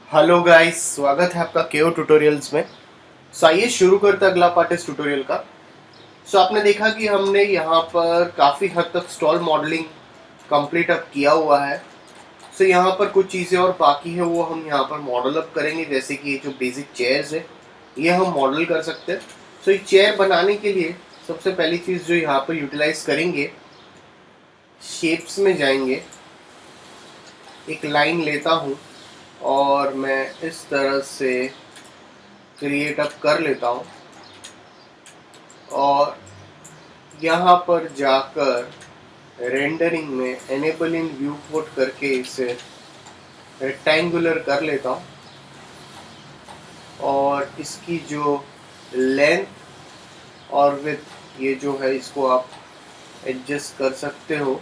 Hello guys, स्वागत है आपका केओ ट्यूटोरियल्स में। आइए शुरू करते हैं अगला पार्ट इस ट्यूटोरियल का। आपने देखा कि हमने यहाँ पर काफ़ी हद तक स्टॉल मॉडलिंग कंप्लीट अप किया हुआ है। यहाँ पर कुछ चीज़ें और बाकी है, वो हम यहाँ पर मॉडल अप करेंगे। जैसे कि ये जो बेसिक चेयर्स है, ये हम मॉडल कर सकते हैं। ये चेयर बनाने के लिए सबसे पहली चीज़ जो यहाँ पर यूटिलाइज करेंगे, शेप्स में जाएंगे, एक लाइन लेता हूँ और मैं इस तरह से क्रिएट अप कर लेता हूँ और यहाँ पर जाकर रेंडरिंग में एनेबल इन व्यू पोर्ट करके इसे रेक्टेंगुलर कर लेता हूँ और इसकी जो लेंथ और विड्थ ये जो है इसको आप एडजस्ट कर सकते हो।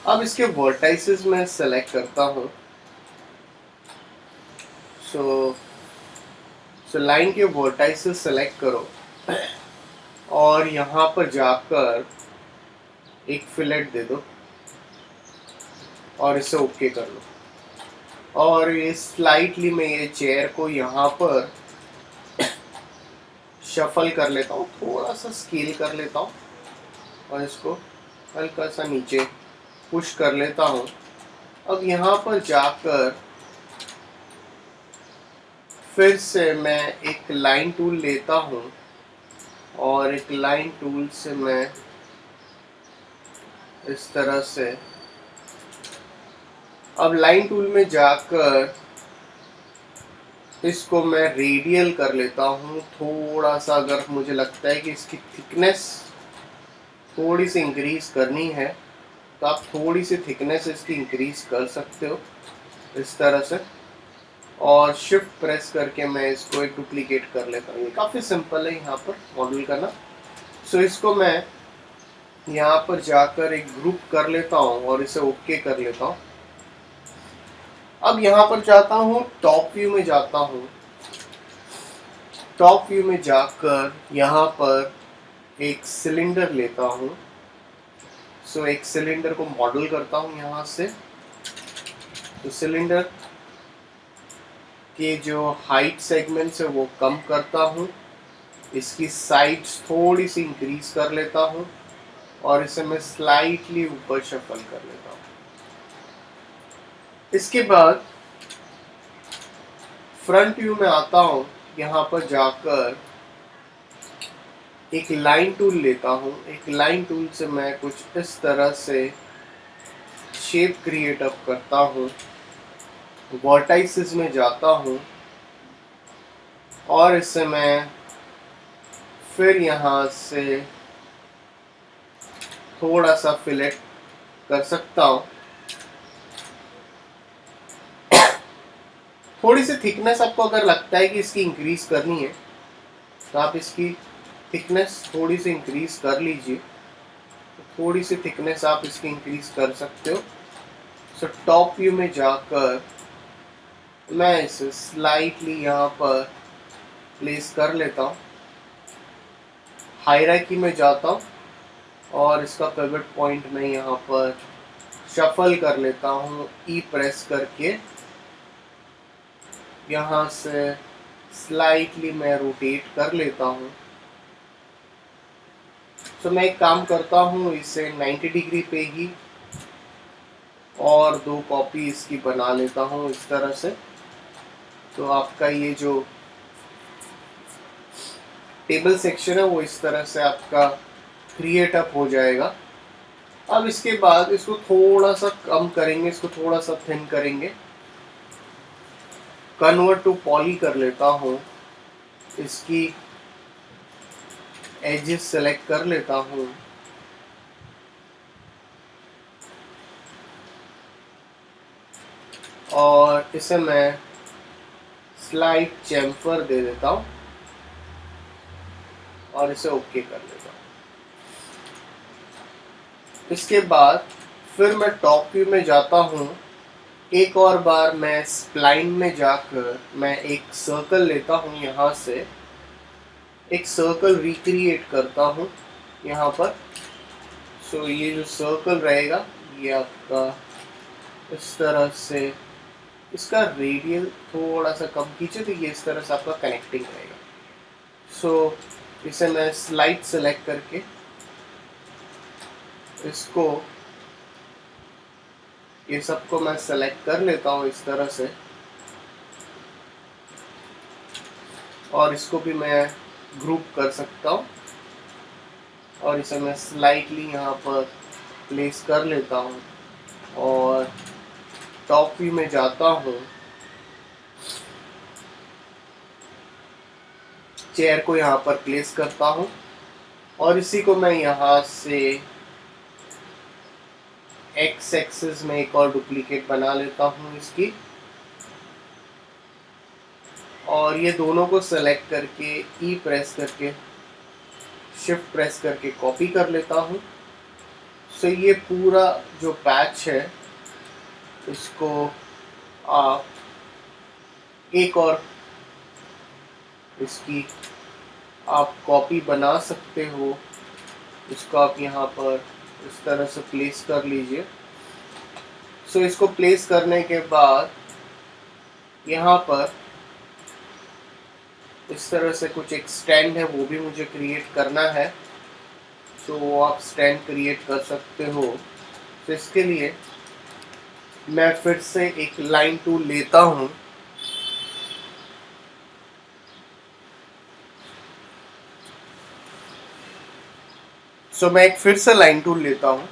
अब इसके वर्टाइसेस में सेलेक्ट करता हूँ। सो लाइन के वर्टाइसेस सेलेक्ट करो और यहाँ पर जाकर एक फिलेट दे दो और इसे ओके कर लो। और ये स्लाइटली मैं ये चेयर को यहाँ पर शफल कर लेता हूँ, थोड़ा सा स्केल कर लेता हूँ और इसको हल्का सा नीचे पुश कर लेता हूँ। अब यहाँ पर जाकर फिर से मैं एक लाइन टूल लेता हूँ और एक लाइन टूल से मैं इस तरह से, अब लाइन टूल में जाकर इसको मैं रेडियल कर लेता हूँ थोड़ा सा। अगर मुझे लगता है कि इसकी थिकनेस थोड़ी सी इंक्रीज करनी है तो आप थोड़ी सी थिकनेस इसकी इंक्रीज कर सकते हो इस तरह से। और शिफ्ट प्रेस करके मैं इसको एक डुप्लीकेट कर लेता हूँ। ये काफ़ी सिंपल है यहाँ पर मॉडल करना। इसको मैं यहाँ पर जाकर एक ग्रुप कर लेता हूँ और इसे ओके कर लेता हूँ। अब यहाँ पर जाता हूँ, टॉप व्यू में जाता हूँ। टॉप व्यू में जाकर यहाँ पर एक सिलेंडर लेता हूँ। एक सिलेंडर को मॉडल करता हूँ यहाँ से। सिलेंडर के जो हाइट सेगमेंट्स है वो कम करता हूँ, इसकी साइड्स थोड़ी सी इंक्रीज कर लेता हूँ और इसे मैं स्लाइटली ऊपर शफल कर लेता हूँ। इसके बाद फ्रंट व्यू में आता हूँ, यहाँ पर जाकर एक लाइन टूल लेता हूँ। एक लाइन टूल से मैं कुछ इस तरह से शेप क्रिएट अप करता हूँ। वर्टाइसेस में जाता हूँ और इसे मैं फिर यहाँ से थोड़ा सा फिलेट कर सकता हूँ। थोड़ी सी थिकनेस आपको अगर लगता है कि इसकी इंक्रीज करनी है तो आप इसकी थिकनेस थोड़ी सी इंक्रीज कर लीजिए। थोड़ी सी थिकनेस आप इसकी इंक्रीज कर सकते हो। टॉप व्यू में जाकर मैं इसे स्लाइटली यहाँ पर प्लेस कर लेता हूँ। हायरार्की में जाता हूँ और इसका पिवट पॉइंट मैं यहाँ पर शफल कर लेता हूँ, ई प्रेस करके यहाँ से स्लाइटली मैं रोटेट कर लेता हूँ। मैं एक काम करता हूँ, इसे 90 डिग्री पे ही और 2 कॉपी इसकी बना लेता हूँ इस तरह से। तो आपका ये जो टेबल सेक्शन है वो इस तरह से आपका क्रिएट अप हो जाएगा। अब इसके बाद इसको थोड़ा सा कम करेंगे, इसको थोड़ा सा थिन करेंगे। कन्वर्ट टू पॉली कर लेता हूँ, इसकी एजेस सेलेक्ट कर लेता हूँ और इसे मैं स्लाइड चैम्फर दे देता हूँ और इसे ओके कर लेता हूँ। इसके बाद फिर मैं टॉप व्यू में जाता हूँ। एक और बार मैं स्प्लाइन में जाकर मैं एक सर्कल लेता हूँ, यहाँ से एक सर्कल रिक्रिएट करता हूँ यहाँ पर। ये जो सर्कल रहेगा ये आपका इस तरह से इसका रेडियल थोड़ा सा कम कीजिए, तो ये इस तरह से आपका कनेक्टिंग रहेगा। सो इसे मैं स्लाइड सेलेक्ट करके इसको, ये सबको मैं सेलेक्ट कर लेता हूँ इस तरह से, और इसको भी मैं ग्रुप कर सकता हूँ, और इसे मैं स्लाइटली यहाँ पर प्लेस कर लेता हूँ, और टॉप व्यू में जाता हूँ, चेयर को यहाँ पर प्लेस करता हूँ, और इसी को मैं यहाँ से एक्स एक्सिस में एक और डुप्लीकेट बना लेता हूँ इसकी, और ये दोनों को सेलेक्ट करके ई प्रेस करके, शिफ्ट प्रेस करके कॉपी कर लेता हूँ। सो ये पूरा जो पैच है इसको आप एक और इसकी आप कॉपी बना सकते हो, इसको आप यहाँ पर इस तरह से प्लेस कर लीजिए। सो इसको प्लेस करने के बाद यहाँ पर इस तरह से कुछ एक स्टैंड है, वो भी मुझे क्रिएट करना है, तो आप स्टैंड क्रिएट कर सकते हो। तो इसके लिए मैं फिर से एक लाइन टूल लेता हूँ, सो मैं एक फिर से लाइन टूल लेता हूँ।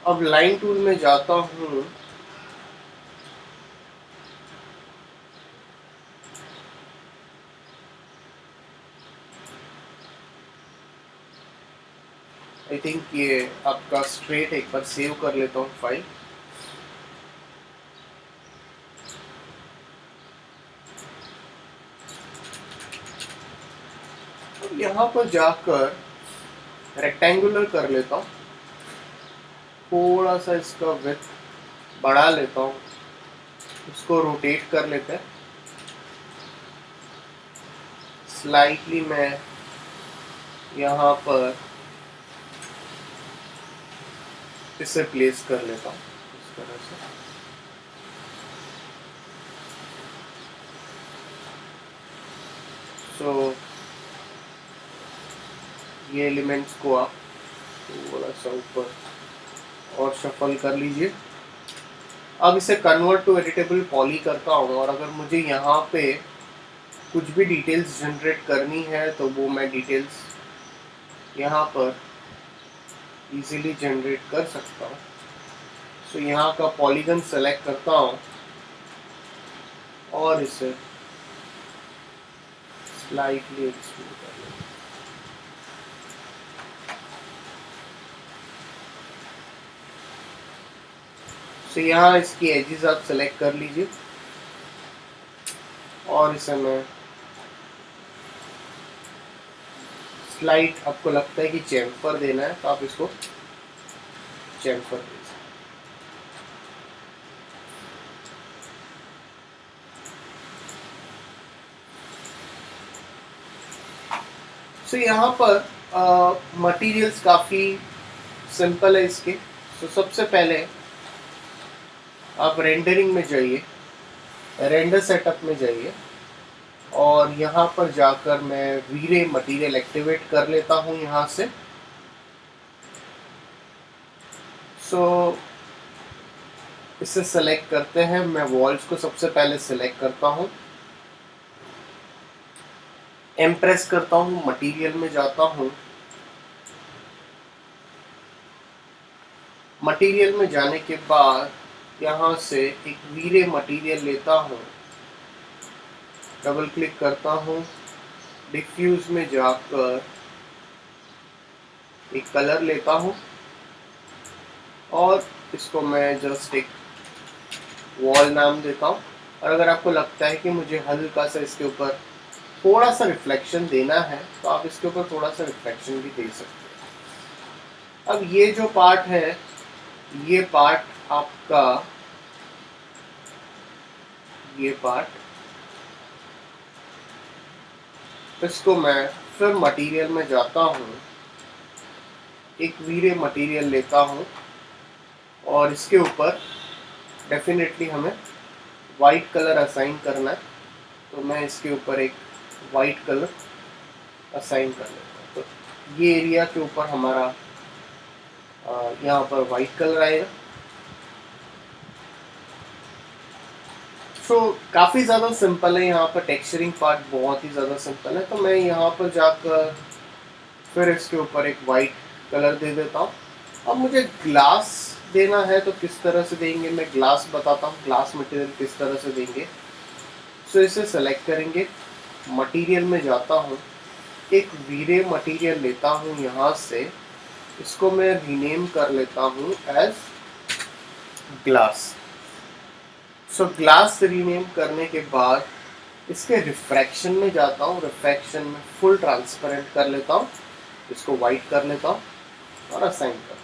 अब लाइन टूल में जाता हूँ, आई थिंक ये आपका स्ट्रेट, एक बार सेव कर लेता हूँ फाइल। यहाँ पर जाकर रेक्टेंगुलर कर लेता हूँ, थोड़ा सा इसका विड्थ बढ़ा लेता हूँ, इसको रोटेट कर लेते हैं, स्लाइटली मैं यहाँ पर इसे प्लेस कर लेता हूँ इस तरह से। सो ये एलिमेंट्स को आप थोड़ा सा ऊपर और शफल कर लीजिए। अब इसे कन्वर्ट टू एडिटेबल पॉली करता हूँ, और अगर मुझे यहाँ पे कुछ भी डिटेल्स जनरेट करनी है तो वो मैं डिटेल्स यहाँ पर इजीली जनरेट कर सकता हूँ। सो यहाँ का पॉलीगन सेलेक्ट करता हूँ और इसे स्लाइटली एक्सट्रूड कर लेता हूँ। सो यहाँ इसकी एजेस आप सेलेक्ट कर लीजिए, और इसे मैं स्लाइड, आपको लगता है कि चैम्फर देना है तो आप इसको चैम्फर दे सकते। सो यहाँ पर मटेरियल्स काफ़ी सिंपल है इसके। सो सबसे पहले आप रेंडरिंग में जाइए, रेंडर सेटअप में जाइए, और यहाँ पर जाकर मैं वी-रे मटेरियल एक्टिवेट कर लेता हूँ यहाँ से। सो इसे सेलेक्ट करते हैं, मैं वॉल्स को सबसे पहले सेलेक्ट करता हूँ, एम प्रेस करता हूँ, मटेरियल में जाता हूँ, मटेरियल में जाने के बाद यहाँ से एक वी-रे मटेरियल लेता हूँ, डबल क्लिक करता हूँ, डिफ्यूज में जाकर एक कलर लेता हूँ, और इसको मैं जस्ट एक वॉल नाम देता हूँ। और अगर आपको लगता है कि मुझे हल्का सा इसके ऊपर थोड़ा सा रिफ्लेक्शन देना है तो आप इसके ऊपर थोड़ा सा रिफ्लेक्शन भी दे सकते हैं। अब ये जो पार्ट है, ये पार्ट आपका, ये पार्ट, इसको मैं फिर मटेरियल में जाता हूँ, एक वी-रे मटेरियल लेता हूँ, और इसके ऊपर डेफिनेटली हमें वाइट कलर असाइन करना है, तो मैं इसके ऊपर एक वाइट कलर असाइन कर लेता हूँ। तो ये एरिया के ऊपर हमारा यहाँ पर वाइट कलर आएगा। सो काफ़ी ज़्यादा सिंपल है, यहाँ पर टेक्सचरिंग पार्ट बहुत ही ज़्यादा सिंपल है। तो मैं यहाँ पर जाकर फिर इसके ऊपर एक वाइट कलर दे देता हूँ। अब मुझे ग्लास देना है तो किस तरह से देंगे, मैं ग्लास बताता हूँ, ग्लास मटेरियल किस तरह से देंगे। सो इसे सेलेक्ट करेंगे, मटेरियल में जाता हूँ, एक वीरे मटेरियल लेता हूँ यहाँ से, इसको मैं रीनेम कर लेता हूँ एज ग्लास। सो ग्लास रीनेम करने के बाद इसके रिफ्रैक्शन में जाता हूँ, रिफ्रैक्शन में फुल ट्रांसपेरेंट कर लेता हूँ, इसको वाइट कर लेता हूँ और असाइन करता हूँ।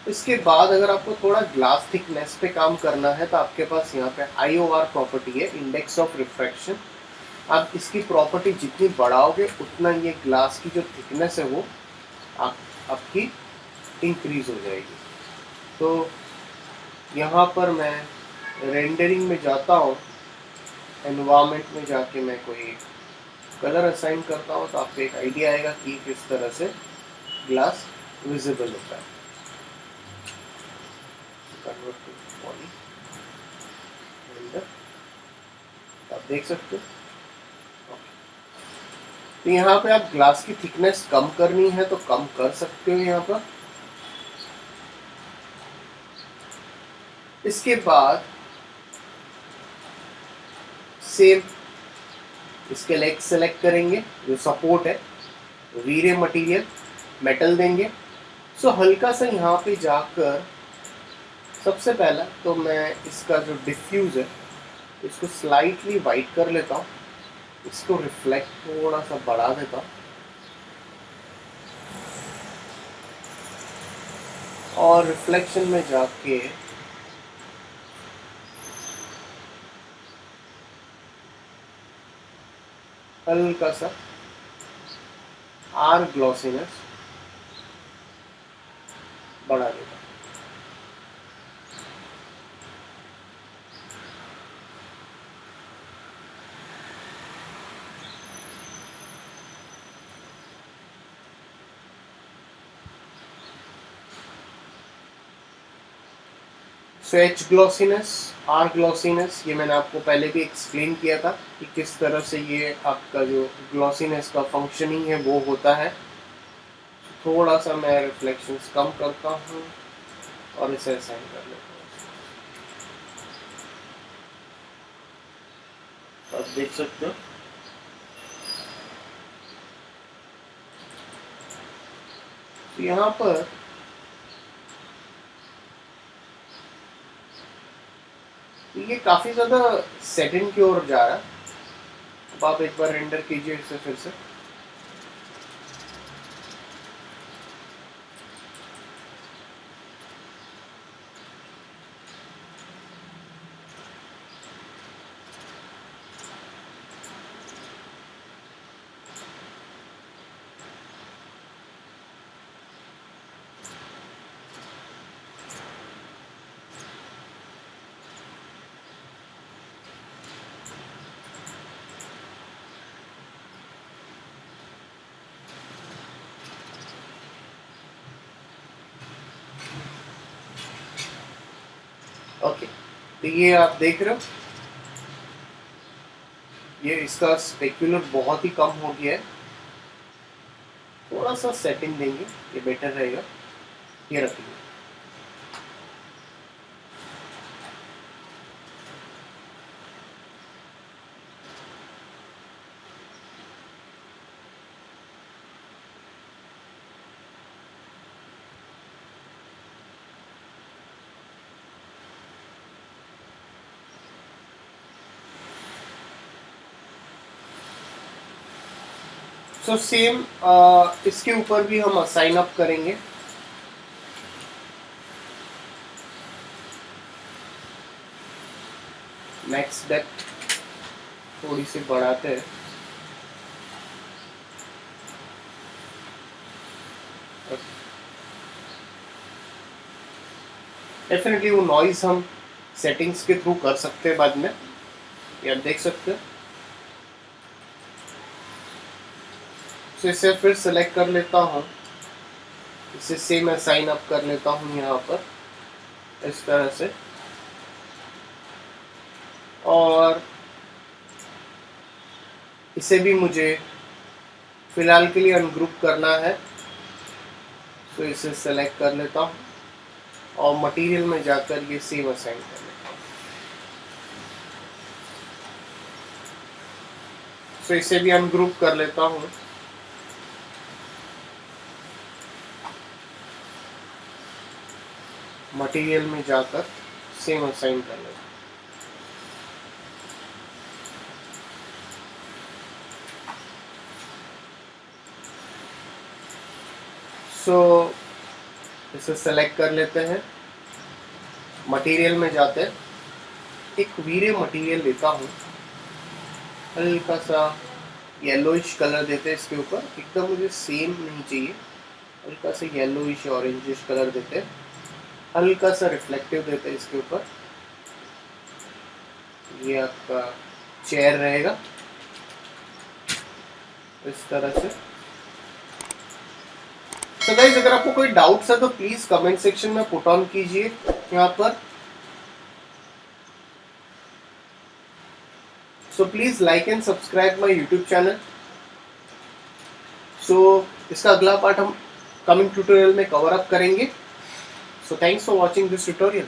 इसके बाद अगर आपको थोड़ा ग्लास थिकनेस पे काम करना है तो आपके पास यहाँ पे IOR प्रॉपर्टी है, इंडेक्स ऑफ रिफ्रैक्शन। आप इसकी प्रॉपर्टी जितनी बढ़ाओगे उतना ये ग्लास की जो थिकनेस है वो आपकी इंक्रीज हो जाएगी। तो यहाँ पर मैं रेंडरिंग में जाता हूँ, एनवायरनमेंट में जाके मैं कोई कलर असाइन करता हूँ, तो आपको एक आइडिया आएगा कि किस तरह से ग्लास विजिबल होता है। कन्वर्ट टू पॉली, आप देख सकते हो। तो यहाँ पे आप ग्लास की थिकनेस कम करनी है तो कम कर सकते हो यहाँ पर। इसके बाद सेम इसके लेग सेलेक्ट करेंगे, जो सपोर्ट है वीरे मटेरियल, मेटल देंगे। सो हल्का सा यहाँ पे जाकर सबसे पहला तो मैं इसका जो डिफ्यूज है इसको स्लाइटली वाइट कर लेता हूँ, इसको रिफ्लेक्ट थोड़ा सा बढ़ा देता हूँ और रिफ्लेक्शन में जाके हल्का सा आर ग्लॉसीनेस बढ़ा देता हूँ। So H glossiness, R glossiness, ये मैंने आपको पहले भी एक्सप्लेन किया था कि किस तरह से ये आपका जो ग्लॉसीनेस का फंक्शनिंग है वो होता है। थोड़ा सा मैं रिफ्लेक्शंस कम करता हूँ और इसे असाइन कर लेता हूँ, आप देख सकते हो। तो यहाँ पर ये काफ़ी ज़्यादा सेटिंग की ओर जा रहा है। अब आप एक बार रेंडर कीजिए इसे फिर से। ओके, तो ये आप देख रहे हो, ये इसका स्पेक्यूलर बहुत ही कम हो गया है। थोड़ा सा सेटिंग देंगे, ये बेटर रहेगा। ये रखिए। सो सेम इसके ऊपर भी हम असाइन अप करेंगे। नेक्स्ट डेप्थ थोड़ी सी बढ़ाते हैं। डेफिनेटली वो नॉइज हम सेटिंग्स के थ्रू कर सकते हैं बाद में। ये आप देख सकते हो। तो इसे फिर सेलेक्ट कर लेता हूँ, इसे सेम असाइन अप कर लेता हूँ यहाँ पर इस तरह से, और इसे भी मुझे फिलहाल के लिए अनग्रुप करना है। तो इसे सेलेक्ट कर लेता हूँ और मटेरियल में जाकर ये सेम असाइन कर लेता हूँ। तो इसे भी अनग्रुप कर लेता हूँ। मटेरियल में जाकर सेम असाइन कर लेता हूँ। सो इसे सेलेक्ट कर लेते हैं, मटेरियल में जाते हैं, एक वीरे मटेरियल लेता हूँ, हल्का सा येलोइश कलर देते हैं इसके ऊपर, एकदम मुझे सेम नहीं चाहिए, हल्का सा येलोइश ऑरेंजिश कलर देते हैं, हल्का सा रिफ्लेक्टिव देते हैं इसके ऊपर। ये आपका चेयर रहेगा इस तरह से। तो गाइस, अगर आपको कोई डाउट्स है तो प्लीज कमेंट सेक्शन में पुट ऑन कीजिए यहाँ पर। So please like and subscribe my YouTube channel. So इसका अगला पार्ट हम कमिंग ट्यूटोरियल में कवर अप करेंगे। So thanks for watching this tutorial.